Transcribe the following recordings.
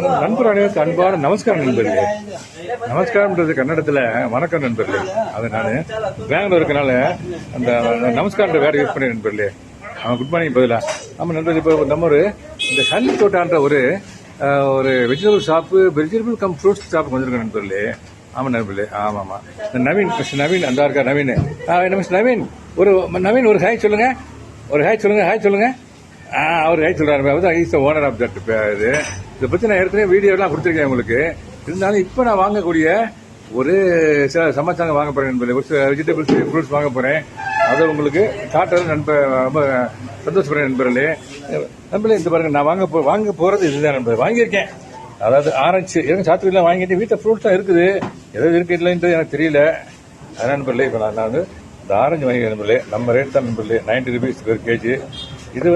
நண்பர் அனைவருக்கு அன்பான நமஸ்காரம் நண்பர்களே. நமஸ்காரம்ன்றது கன்னடத்தில் வணக்கம் நண்பர்களே. அது நான் பெங்களூர் இருக்கனால அந்த நமஸ்காரன்ற வேறு யூஸ் பண்ணி நண்பர்களே. அவன் குட் மார்னிங் பதிலா ஆமாம் நண்பர்கள். இப்போ நம்ம இந்த சல்லி தோட்டான்ற ஒரு vegetable shop, vegetable come fruits ஷாப்புக்கு வந்திருக்கேன் நண்பர்களே. ஆமாம் நண்பர்களே. ஆமாம் நவீன், மிஸ்டர் நவீன் அந்த இருக்கா நவீன். மிஸ்டர் நவீன் நவீன் ஒரு ஹாய் சொல்லுங்க, ஹாய் சொல்லுங்க. அவர் ஹாய் சொல்றாரு. Is the owner of that. இது இதை பற்றி நான் ஏற்கனவே வீடியோலாம் கொடுத்துருக்கேன் உங்களுக்கு. இருந்தாலும் இப்போ நான் வாங்கக்கூடிய ஒரு சில சமாச்சாரம் வாங்க போறேன் நண்பர்களே. ஒரு சில வெஜிடபிள்ஸ் ஃப்ரூட்ஸ் வாங்க போறேன். அதை உங்களுக்கு காட்டுறது ரொம்ப சந்தோஷப்படுறேன் நண்பர்களே. இந்த பாருங்க, நான் வாங்க போறது இதுதான் நண்பர். வாங்கியிருக்கேன். அதாவது ஆரஞ்சு எனக்கு சாத்துக்குடிலாம் வாங்கிட்டு வீட்டில் ஃப்ரூட்ஸ் தான் இருக்குது. எதாவது இருக்கு இல்லைன்றது எனக்கு தெரியல. அதான் நண்பர்களே இப்போ நான் இந்த ஆரஞ்சு வாங்கிக்கிறேன் நண்பர்களே. நம்ம ரேட் தான் நண்பர்களே, 90 rupees per kg. இது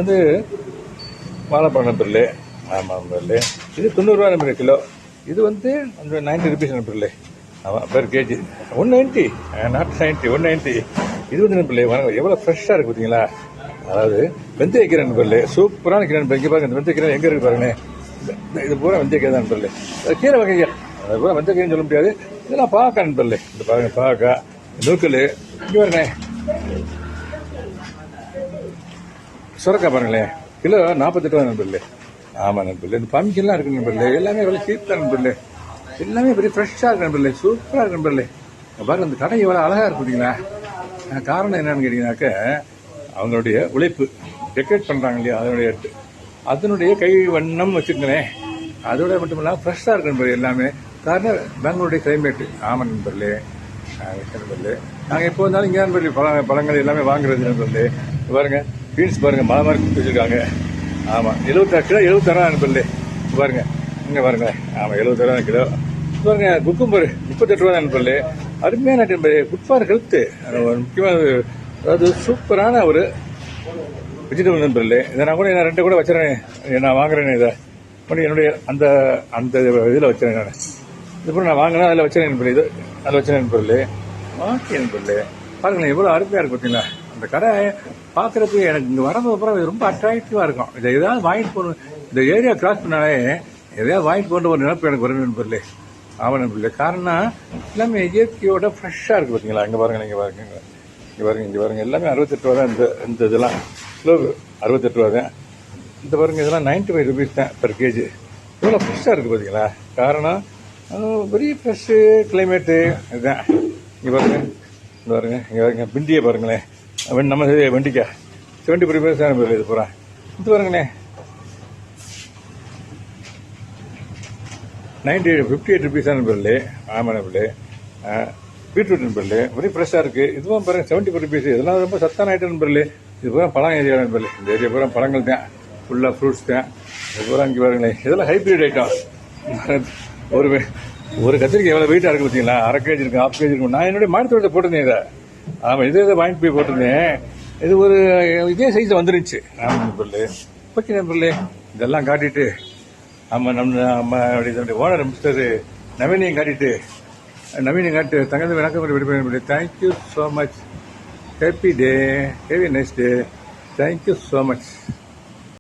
வாழைப்பழம் நண்பர்களே. ஆமாம் நண்பர்களே. இது 90 ரூபா நண்பர்களே கிலோ. இது அந்த 90 rupees நண்பர்களே. ஆமாம் பெர் கேஜி 190, நாட் 90, 190. இது நண்பர்களே எவ்வளோ ஃப்ரெஷ்ஷாக இருக்குது பார்த்தீங்களா. அதாவது வெந்தய கீரை நண்பர்களே, சூப்பரான கீரை நண்பர். இங்கே பாருங்க, இந்த வெந்தய கீரை எங்கே இருக்கு பாருங்க. இது பூரா வெந்தய கீரை தான் நண்பர்களே. கீரை வகைகள் அது பூரா வெந்தய கீரைன்னு சொல்ல முடியாது. இதெல்லாம் பாக்கா நண்பர்களே. இந்த பாருங்க பாக்கா, நூக்கல். இங்கே பாருங்க சுரக்கா பாருங்களேன், கிலோ 48 ரூபா நண்பர்களே. ஆமாம் நண்பர்களே. இந்த பம்கின்லாம் இருக்கு நண்பர்களே. எல்லாமே எவ்வளோ சீப் தான் நண்பர்களே. எல்லாமே பெரிய ஃப்ரெஷ்ஷாக இருக்கு நண்பர்களே, சூப்பராக இருக்கு நண்பர்களே. பாருங்க இந்த கடை எவ்வளோ அழகாக இருக்கு பார்த்தீங்களா. காரணம் என்னன்னு கேட்டீங்கன்னாக்க அவங்களுடைய உழைப்பு, டெக்கரேட் பண்ணுறாங்க இல்லையா, அதனுடைய கை வண்ணம் வச்சுருங்களேன். அதோட மட்டும் இல்லாமல் ஃப்ரெஷ்ஷாக இருக்கு நண்பர்களே எல்லாமே. காரணம் பெங்களூருடைய கிளைமேட்டு. ஆமாம் நண்பர்களே. நண்பர்களே நாங்கள் எப்போ வந்தாலும் இங்கே நண்பர்களே பழங்கள் எல்லாமே வாங்குறது நண்பர்களே. பாருங்க பீன்ஸ் பாருங்க, மழை மாதிரி கொடுத்து வச்சிருக்காங்க. ஆமாம் 76 கிலோ 76 ரூபா நண்பர்களே. பாருங்க இங்கே பாருங்க. ஆமாம் 76 ரூபா கிலோ. பாருங்க குக்கும்பர் 38 ரூபா நண்பர்களே. அருமையான நண்பர்களே, குட் ஃபார் ஹெல்த்து. முக்கியமாக அதாவது சூப்பரான ஒரு வெஜிடபிள் நண்பர்களே. இதை நான் கூட 2 கூட வச்சுறேன். நான் வாங்குறேன். இதை என்னுடைய அந்த அந்த இதில் வச்சுறேன். நான் இதுக்கப்புறம் நான் வாங்கினேன், அதில் வச்சுறேன் நண்பர்களே. இது அதில் வச்சுறேன் நண்பர்களே. ஓகே நண்பர்களே. பாருங்களேன் எவ்வளோ அருமையாக இருக்கும் பார்த்தீங்களா. அந்த கடை பார்க்குறதுக்கு எனக்கு இங்கே வரது அப்புறம் ரொம்ப அட்ராக்டிவாக இருக்கும். இதை எதாவது வாங்கிட்டு போகணும், இந்த ஏரியா கிராஸ் பண்ணாலே எதையாவது வாங்கிட்டு போகிற ஒரு நினைப்பு எனக்கு வரும் நண்பர்களே. ஆமாம் நண்பர்களே. காரணம் எல்லாமே இயற்கையோட ஃப்ரெஷ்ஷாக இருக்குது பார்த்தீங்களா. இங்கே பாருங்க, இங்கே பாருங்க எல்லாமே 68 ரூபா தான். இந்த இதெல்லாம் கிலோ 68 ரூபா தான். இந்த பாருங்க இதெல்லாம் 95 rupees தான் பெர் கேஜி. இவ்வளோ ஃப்ரெஷ்ஷாக இருக்குது பார்த்தீங்களா. காரணம் வெரி ஃப்ரெஷ்ஷு கிளைமேட்டு இதுதான். இங்கே பாருங்க, இங்கே பாருங்க பிண்டியை பாருங்களேன். நம்ம வெண்டிக்காய் 70 rupees தான் நண்பர்களே. இது பூரா இது பாருங்கண்ணே 58 rupees தான் நண்பர்களே. ஆமாம் நண்பர்களே. பீட்ரூட் நண்பர்களே வெரி ஃப்ரெஷ்ஷாக இருக்குது. இதுவும் பாருங்கள் 74 rupees. இதெல்லாம் ரொம்ப சத்தான ஐட்டம் நண்பர்களே. இது பூரா பழம் ஏரியா நண்பர்களே. இந்த ஏரியா பூரா பழங்கள் தான், ஃபுல்லாக ஃப்ரூட்ஸ் தான். இது பூரா இங்கே பாருங்களேன், இதெல்லாம் ஹைப்ரிட் ஐட்டம். ஒரு கத்திரிக்காய் எவ்வளோ வெயிட்டாக இருக்குது பார்த்தீங்களா. 1/2 kg இருக்கும், 1/2 kg இருக்கும். நான் என்னுடைய மாநிலத்தோட போட்டிருந்தேன் இதை. ஆமாம் இதை வாங்கிட்டு போய் போட்டிருந்தேன். இது இதே சைஸில் வந்துருந்துச்சு. ஆமாம் நண்பர்களே. ஓகே நண்பர்களே, இதெல்லாம் காட்டிட்டு நம்ம ஓனர் மிஸ்டர் நவீனையும் காட்டிட்டு தங்கத்தை வணக்கம் விடுபட. Thank you so much. Happy day, have a nice day. Thank you so much.